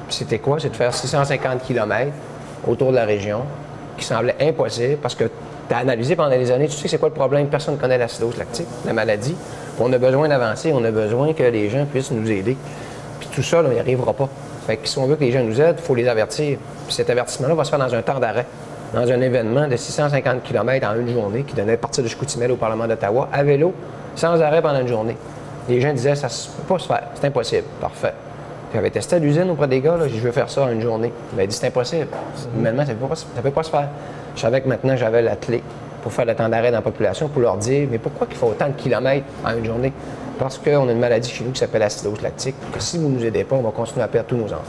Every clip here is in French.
C'était quoi? C'est de faire 650 km autour de la région, qui semblait impossible parce que tu as analysé pendant des années, tu sais c'est quoi le problème? Personne ne connaît l'acidose lactique, la maladie. Puis on a besoin d'avancer, on a besoin que les gens puissent nous aider. Puis tout ça, là, il n'y arrivera pas. Fait que si on veut que les gens nous aident, il faut les avertir. Puis cet avertissement-là va se faire dans un temps d'arrêt, dans un événement de 650 km en une journée qui donnait partir de Chicoutimi au Parlement d'Ottawa, à vélo, sans arrêt pendant une journée. Les gens disaient, ça ne peut pas se faire, c'est impossible. Parfait. J'avais testé à l'usine auprès des gars, là, j'ai dit, je veux faire ça en une journée. Il m'a dit, c'est impossible. Humainement, ça ne peut pas se faire. Je savais que maintenant, j'avais la clé pour faire le temps d'arrêt dans la population, pour leur dire, mais pourquoi il faut autant de kilomètres en une journée? Parce qu'on a une maladie chez nous qui s'appelle l'acidose lactique, que si vous ne nous aidez pas, on va continuer à perdre tous nos enfants.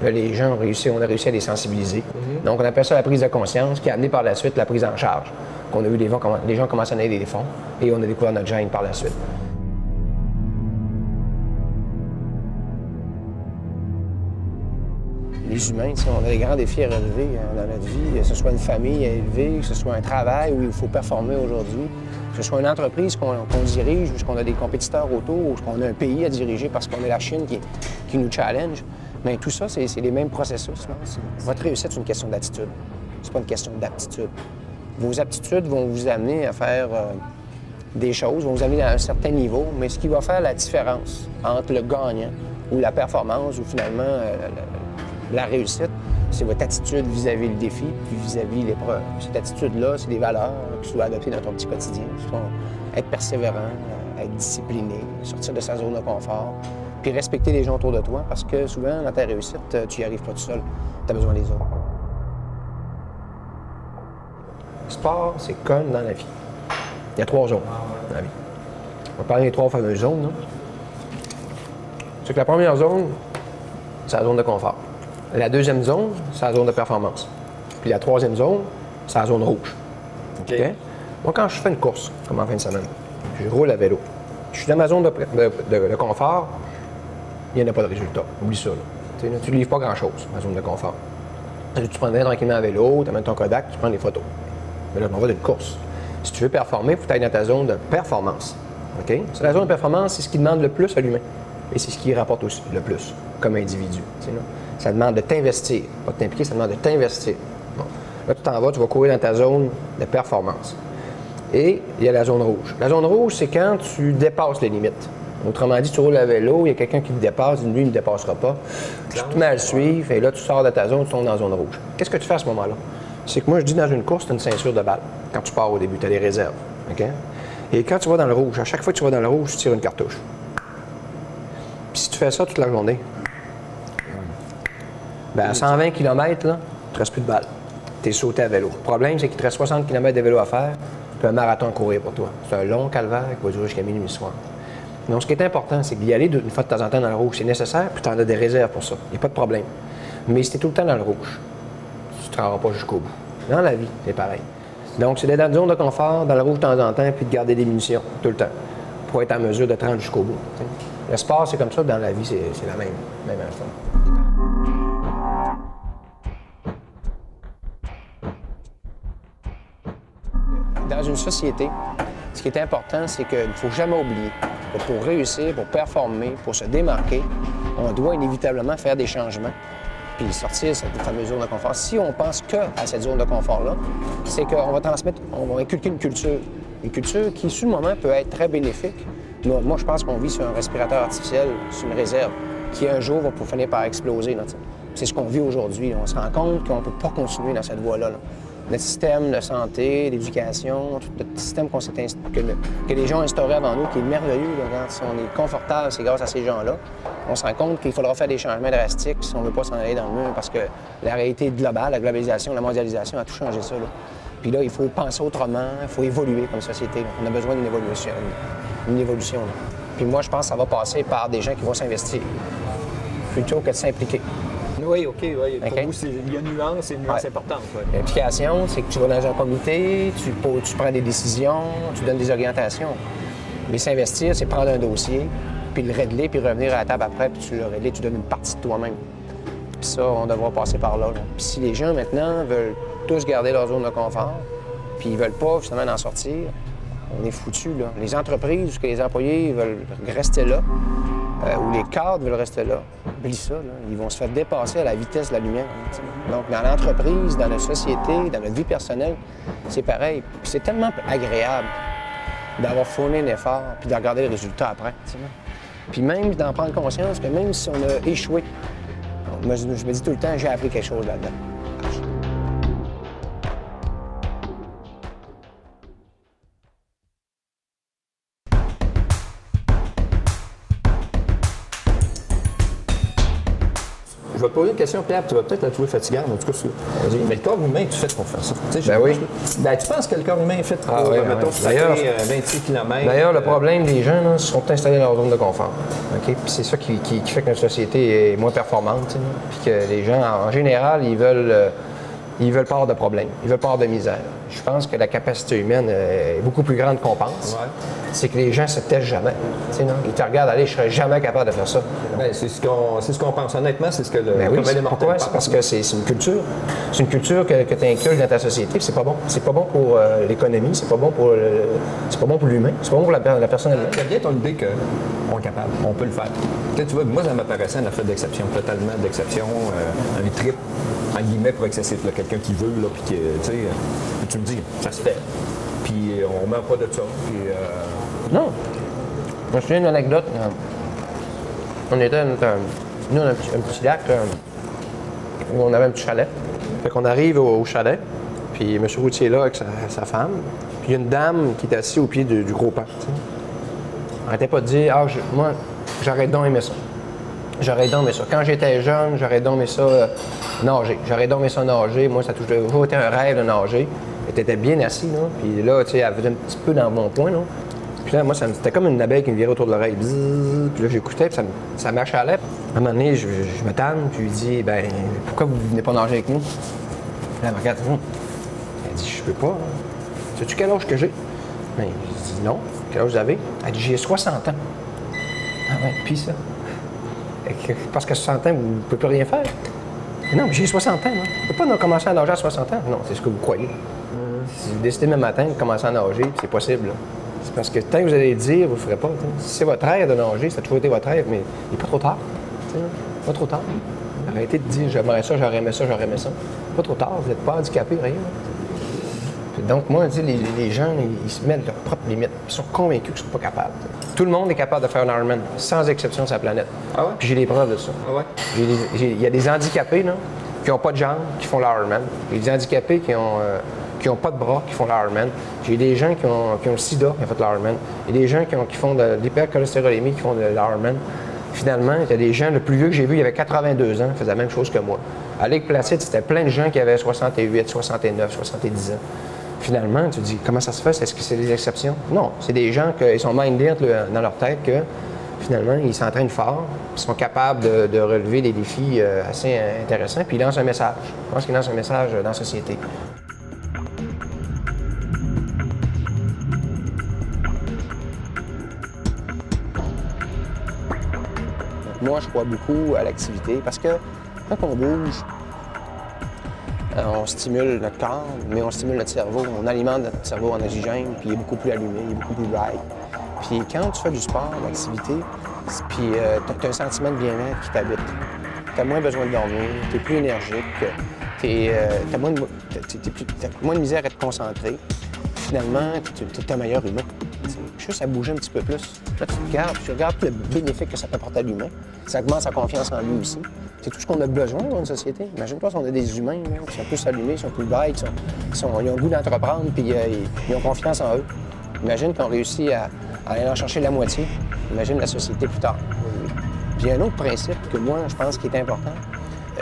Là, les gens ont réussi, on a réussi à les sensibiliser. Donc, on appelle ça la prise de conscience, qui a amené par la suite la prise en charge. On a vu les gens commencer à donner des fonds et on a découvert notre gène par la suite. Les humains, on a des grands défis à relever dans notre vie, que ce soit une famille à élever, que ce soit un travail où il faut performer aujourd'hui, que ce soit une entreprise qu'on dirige, ou qu'on a des compétiteurs autour, ou qu'on a un pays à diriger parce qu'on a la Chine qui nous challenge. Mais tout ça, c'est les mêmes processus. Là. Votre réussite, c'est une question d'attitude. C'est pas une question d'aptitude. Vos aptitudes vont vous amener à faire des choses, vont vous amener à un certain niveau, mais ce qui va faire la différence entre le gagnant ou la performance ou finalement la réussite, c'est votre attitude vis-à-vis le défi puis vis-à-vis l'épreuve. Cette attitude-là, c'est des valeurs qui sont adoptées dans ton petit quotidien. Être persévérant, être discipliné, sortir de sa zone de confort, puis respecter les gens autour de toi parce que souvent, dans ta réussite, tu n'y arrives pas tout seul. Tu as besoin des autres. Le sport, c'est comme dans la vie. Il y a 3 zones dans la vie. On va parler des 3 fameuses zones. C'est que la première zone, c'est la zone de confort. La deuxième zone, c'est la zone de performance. Puis la troisième zone, c'est la zone rouge. Okay? Moi, quand je fais une course, comme en fin de semaine, je roule à vélo, je suis dans ma zone de confort, il n'y en a pas de résultat. Oublie ça. Là. Tu ne livres pas grand-chose, ma zone de confort. Tu te promènes tranquillement à vélo, tu amènes ton Kodak, tu prends des photos. Mais là, on va d'une course. Si tu veux performer, il faut aller dans ta zone de performance. Okay? C'est la zone de performance, c'est ce qui demande le plus à l'humain. Et c'est ce qui rapporte aussi le plus comme individu. Là. Ça demande de t'investir. Pas de t'impliquer, ça demande de t'investir. Bon. Là, tu t'en vas, tu vas courir dans ta zone de performance. Et il y a la zone rouge. La zone rouge, c'est quand tu dépasses les limites. Autrement dit, tu roules à vélo, il y a quelqu'un qui te dépasse, lui, il ne me dépassera pas. Tu te mets à le suivre, et là, tu sors de ta zone, tu tombes dans la zone rouge. Qu'est-ce que tu fais à ce moment-là? C'est que moi, je dis dans une course, tu as une ceinture de balle. Quand tu pars au début, tu as des réserves. Okay? Et quand tu vas dans le rouge, à chaque fois que tu vas dans le rouge, tu tires une cartouche. Puis si tu fais ça toute la journée, bien, à 120 km, là, il ne te reste plus de balles. Tu es sauté à vélo. Le problème, c'est qu'il te reste 60 km de vélo à faire, puis un marathon à courir pour toi. C'est un long calvaire qui va durer jusqu'à minuit soir. Donc, ce qui est important, c'est d'y aller une fois de temps en temps dans le rouge. C'est nécessaire, puis tu en as des réserves pour ça. Il n'y a pas de problème. Mais si tu es tout le temps dans le rouge, tu ne te rendras pas jusqu'au bout. Dans la vie, c'est pareil. Donc, c'est d'être dans une zone de confort, dans le rouge de temps en temps, puis de garder des munitions tout le temps pour être en mesure de te rendre jusqu'au bout. T'sais. Le sport, c'est comme ça. Dans la vie, c'est la même affaire. Dans une société, ce qui est important, c'est qu'il ne faut jamais oublier que pour réussir, pour performer, pour se démarquer, on doit inévitablement faire des changements puis sortir de cette fameuse zone de confort. Si on pense que à cette zone de confort-là, c'est qu'on va transmettre, on va inculquer une culture qui, sur le moment, peut être très bénéfique. Moi, je pense qu'on vit sur un respirateur artificiel, sur une réserve, qui un jour va finir par exploser. C'est ce qu'on vit aujourd'hui. On se rend compte qu'on ne peut pas continuer dans cette voie-là. Notre système de santé, d'éducation, tout le système que les gens ont instauré avant nous, qui est merveilleux. Là, quand on est confortable, c'est grâce à ces gens-là. On se rend compte qu'il faudra faire des changements drastiques si on ne veut pas s'en aller dans le mur, parce que la réalité globale, la globalisation, la mondialisation a tout changé ça. Là. Puis là, il faut penser autrement, il faut évoluer comme société. Là. On a besoin d'une évolution. Là. Puis moi, je pense que ça va passer par des gens qui vont s'investir, plutôt que de s'impliquer. Oui, OK. Oui. Pour vous, il y a une nuance, c'est une nuance importante. Ouais. L'implication, c'est que tu vas dans un comité, tu prends des décisions, tu donnes des orientations. Mais s'investir, c'est prendre un dossier, puis le régler, puis revenir à la table après, puis tu le règles, tu donnes une partie de toi-même. Puis ça, on devra passer par là. Puis si les gens, maintenant, veulent tous garder leur zone de confort, puis ils veulent pas, justement, en sortir, on est foutus, là. Les entreprises, que les employés veulent rester là, où les cadres veulent rester là. Oublie ça, là. Ils vont se faire dépasser à la vitesse de la lumière. Donc, dans l'entreprise, dans la société, dans notre vie personnelle, c'est pareil. Puis c'est tellement agréable d'avoir fourni un effort puis de regarder les résultats après. Puis même d'en prendre conscience que même si on a échoué, moi, je me dis tout le temps, j'ai appris quelque chose là-dedans. Je vais te poser une question, Pierre, tu vas peut-être la trouver fatigante, en tout cas, mais le corps humain est fait pour faire ça. Ben oui. Ben, tu penses que le corps humain est fait pour, mettons, d'ailleurs, 26 km? D'ailleurs, le problème des gens, là, sont installés dans leur zone de confort. Okay? Puis c'est ça qui fait que notre société est moins performante. Puis que les gens, en général, ils veulent pas avoir de problème, ils veulent pas avoir de misère. Je pense que la capacité humaine est beaucoup plus grande qu'on pense. Ouais. C'est que les gens se testent jamais. Non? Ils te regardent aller, je serais jamais capable de faire ça. Ben, c'est ce qu'on pense. Honnêtement, c'est ce que le oui, pourquoi? C'est parce que c'est une culture. C'est une culture que tu inculques dans ta société, c'est pas bon. C'est pas bon pour l'économie, c'est pas bon pour l'humain, c'est pas bon pour la personne elle-même. Très bien ton idée qu'on est capable, on peut le faire. Tu vois, moi, ça m'apparaissait un affaire d'exception, totalement d'exception, un trip, en guillemets, pour excessif. Quelqu'un qui veut, là, puis tu sais, tu me dis, ça se fait. Puis on met pas de ça. Puis, Non. Je me souviens d'une anecdote. On était nous, on a un petit lac où on avait un petit chalet. Fait qu'on arrive au chalet, puis M. Routier est là avec sa femme. Puis il y a une dame qui est assise au pied du gros pan. On n'arrêtait pas de dire, moi, j'aurais donc aimé ça. J'aurais donc aimé ça. Quand j'étais jeune, j'aurais donc aimé ça nager. J'aurais donc aimé ça nager. Moi, ça a toujours été un rêve de nager. Elle était bien assise, là. Puis là, tu sais, elle faisait un petit peu dans mon point, là. Puis là, moi, c'était comme une abeille qui me virait autour de l'oreille. Puis là, j'écoutais, puis ça m'achalait. À un moment donné, je me tanne, puis je lui dis, ben, pourquoi vous venez pas nager avec nous? Puis là, elle me regarde, elle dit, je peux pas. Hein. Sais-tu quel âge que j'ai? Ben, je dis, non. Quel âge vous avez? Elle dit, j'ai 60 ans. Ah ouais, puis ça? Parce qu'à 60 ans, vous ne pouvez plus rien faire. Mais non, mais j'ai 60 ans, non? Je ne peux pas commencer à nager à 60 ans. Non, c'est ce que vous croyez. Si vous décidez même matin de commencer à nager, c'est possible. Là. C'est parce que tant que vous allez le dire, vous ne le ferez pas. T'sais. Si c'est votre rêve de nager, ça a toujours été votre rêve, mais il n'est pas trop tard. T'sais, pas trop tard. Arrêtez de dire j'aimerais ça, j'aurais aimé ça, j'aurais aimé ça. Pas trop tard, vous n'êtes pas handicapé, rien. Donc, moi, les gens, ils se mettent leurs propres limites. Ils sont convaincus qu'ils ne sont pas capables. Tout le monde est capable de faire un Ironman, sans exception de sa planète. Ah ouais? Puis j'ai des preuves de ça. Ah ouais? Il y a des handicapés là, qui n'ont pas de jambes, qui font l'Ironman. Il y a des handicapés qui n'ont pas de bras, qui font l'Ironman. J'ai des gens qui ont le sida, qui ont fait l'Ironman. Il y a des gens qui font de l'hypercholestérolémie, qui font de l'Ironman. Finalement, il y a des gens, le plus vieux que j'ai vu, il avait 82 ans, il faisait la même chose que moi. À Lake Placid, c'était plein de gens qui avaient 68, 69, 70 ans. Finalement, tu te dis, comment ça se fait? Est-ce que c'est des exceptions? Non, c'est des gens qui sont mindés dans leur tête que, finalement, ils s'entraînent fort, ils sont capables de relever des défis assez intéressants, puis ils lancent un message. Je pense qu'ils lancent un message dans la société. Moi, je crois beaucoup à l'activité parce que quand on bouge, on stimule notre corps, mais on stimule notre cerveau. On alimente notre cerveau en oxygène, puis il est beaucoup plus allumé, il est beaucoup plus bright. Puis quand tu fais du sport, l'activité, puis tu as un sentiment de bien-être qui t'habite. Tu as moins besoin de dormir, tu es plus énergique, tu as moins de misère à te concentrer. Finalement, tu es un meilleur humain. Juste à bouger un petit peu plus. Là, tu regardes tout le bénéfice que ça peut apporter à l'humain. Ça augmente sa confiance en lui aussi. C'est tout ce qu'on a besoin dans une société. Imagine-toi si on a des humains là, qui sont plus allumés, qui sont plus bright, ils ont le goût d'entreprendre, puis ils ont confiance en eux. Imagine qu'on réussit à aller en chercher la moitié. Imagine la société plus tard. Puis il y a un autre principe que moi, je pense qui est important.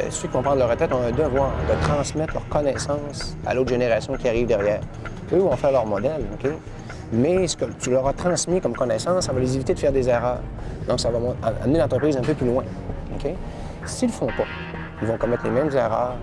Ceux qui vont prendre leur retraite ont un devoir de transmettre leur connaissance à l'autre génération qui arrive derrière. Eux vont faire leur modèle, OK? Mais ce que tu leur as transmis comme connaissance, ça va les éviter de faire des erreurs. Donc, ça va amener l'entreprise un peu plus loin. OK? S'ils ne le font pas, ils vont commettre les mêmes erreurs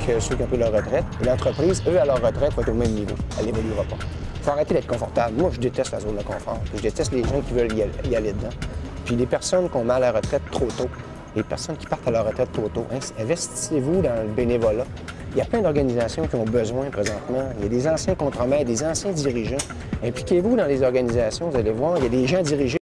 que ceux qui ont pris leur retraite. Et l'entreprise, eux, à leur retraite, va être au même niveau. Elle n'évoluera pas. Il faut arrêter d'être confortable. Moi, je déteste la zone de confort. Je déteste les gens qui veulent y aller dedans. Puis les personnes qu'on met à la retraite trop tôt, les personnes qui partent à la retraite trop tôt, investissez-vous dans le bénévolat. Il y a plein d'organisations qui ont besoin présentement. Il y a des anciens contremaîtres, des anciens dirigeants. Impliquez-vous dans les organisations, vous allez voir, il y a des gens dirigés.